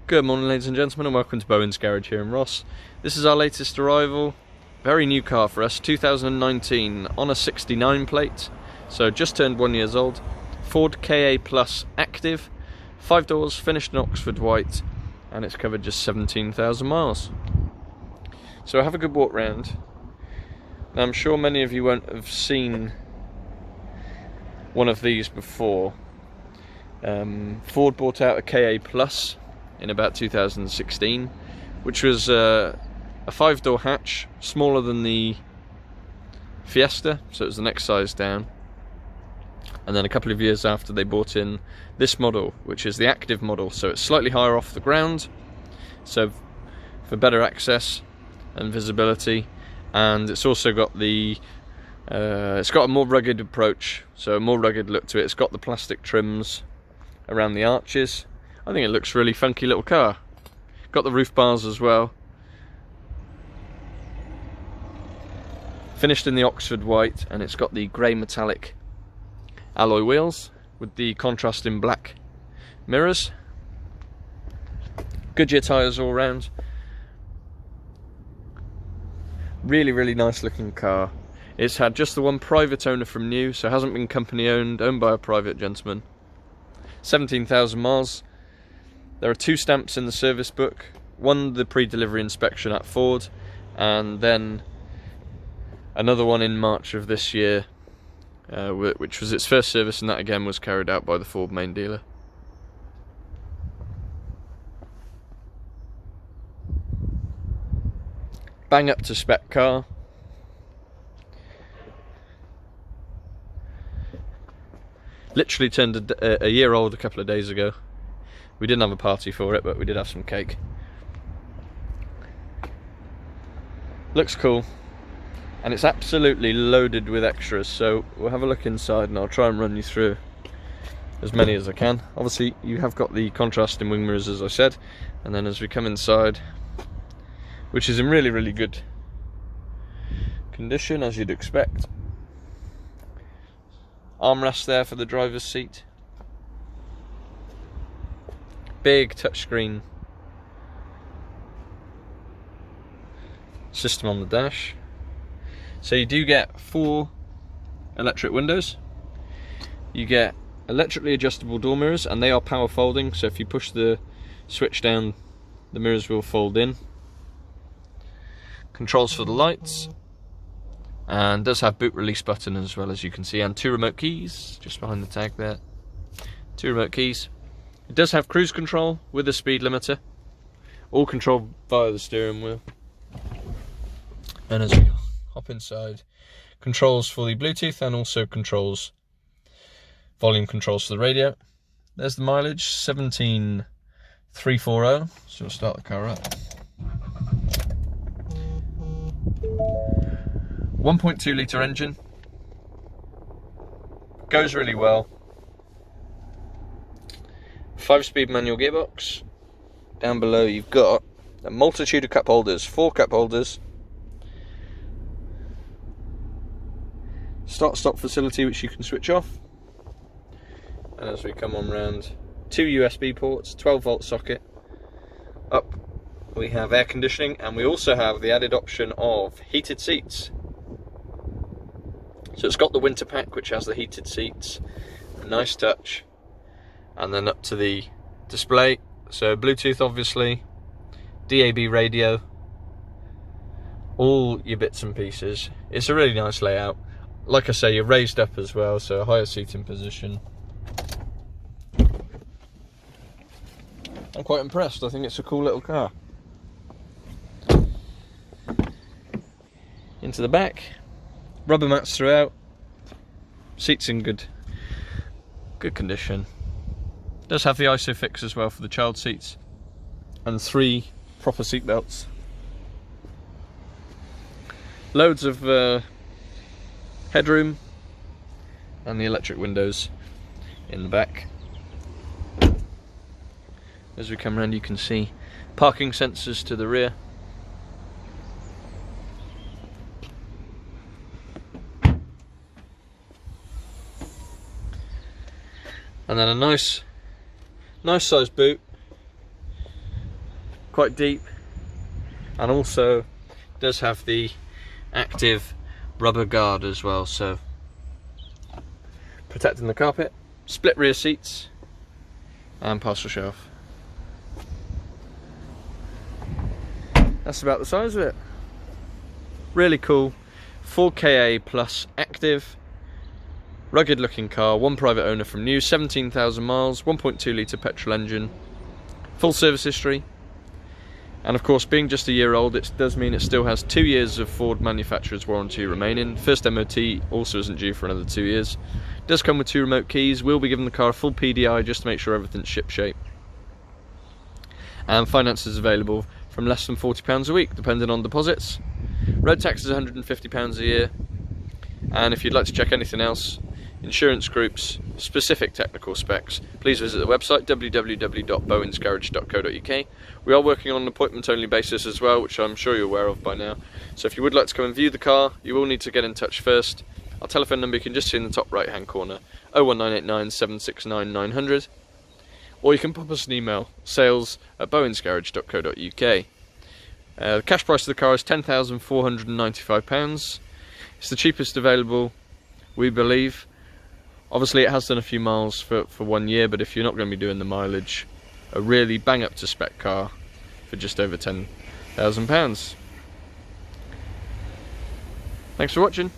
Good morning, ladies and gentlemen, and welcome to Bowen's Garage here in Ross. This is our latest arrival. Very new car for us, 2019 on a 69 plate, so just turned 1 year old. Ford KA Plus Active, 5 doors, finished in Oxford white, and it's covered just 17,000 miles. So have a good walk round. Now I'm sure many of you won't have seen one of these before. Ford bought out a KA Plus in about 2016, which was a 5-door hatch, smaller than the Fiesta, so it was the next size down. And then a couple of years after, they bought in this model, which is the Active model, so it's slightly higher off the ground, so for better access and visibility. And it's also got the it's got a more rugged approach, so a more rugged look to it. It's got the plastic trims around the arches. I think it looks a really funky little car. Got the roof bars as well. Finished in the Oxford white, and it's got the grey metallic alloy wheels with the contrasting black mirrors. Goodyear tyres all round. Really nice looking car. It's had just the one private owner from new, so it hasn't been company owned by a private gentleman. 17,000 miles. There are 2 stamps in the service book, one the pre-delivery inspection at Ford, and then another one in March of this year, which was its first service, and that again was carried out by the Ford main dealer. Bang up to spec car. Literally turned a year old a couple of days ago. We didn't have a party for it, but we did have some cake. Looks cool, and it's absolutely loaded with extras, so we'll have a look inside and I'll try and run you through as many as I can. Obviously you have got the contrasting wing mirrors, as I said, and then as we come inside, which is in really good condition as you'd expect. Armrest there for the driver's seat. Big touchscreen system on the dash. So you do get 4 electric windows. You get electrically adjustable door mirrors, and they are power folding, so if you push the switch down, the mirrors will fold in. Controls for the lights, and does have boot release button as well, as you can see, and 2 remote keys just behind the tag there. 2 remote keys. It does have cruise control with a speed limiter, all controlled via the steering wheel. And as we hop inside, controls for the Bluetooth, and also volume controls for the radio. There's the mileage, 17,340, so we'll start the car up. 1.2 litre engine, goes really well. 5-speed manual gearbox. Down below you've got a multitude of cup holders, 4 cup holders. Start-stop facility which you can switch off. And as we come on round, 2 USB ports, 12-volt socket. Up we have air conditioning, and we also have the added option of heated seats. So it's got the winter pack which has the heated seats, a nice touch. And then up to the display, so Bluetooth obviously, DAB radio, all your bits and pieces. It's a really nice layout. Like I say, you're raised up as well, so a higher seating position. I'm quite impressed. I think it's a cool little car. Into the back, rubber mats throughout, seats in good condition. Does have the ISOFIX as well for the child seats, and 3 proper seat belts. Loads of headroom, and the electric windows in the back. As we come around, you can see parking sensors to the rear. And then a nice sized boot quite deep, and also does have the active rubber guard as well, so protecting the carpet. Split rear seats and parcel shelf. That's about the size of it. Really cool. 4KA plus active, rugged looking car, one private owner from new, 17,000 miles, 1.2 litre petrol engine, full service history, and of course being just a year old it does mean it still has 2 years of Ford manufacturer's warranty remaining. First MOT also isn't due for another 2 years. Does come with 2 remote keys, will be giving the car a full PDI just to make sure everything's ship shape. And finance is available from less than £40 a week depending on deposits. Road tax is £150 a year, and if you'd like to check anything else, insurance groups, specific technical specs, please visit the website www.bowensgarage.co.uk. We are working on an appointment only basis as well, which I'm sure you're aware of by now. So if you would like to come and view the car, you will need to get in touch first. Our telephone number you can just see in the top right hand corner, 01989 769 900, or you can pop us an email, sales@bowensgarage.co.uk. The cash price of the car is £10,495. It's the cheapest available, we believe. Obviously it has done a few miles for 1 year, but if you're not going to be doing the mileage, a really bang up to spec car for just over £10,000. Thanks for watching.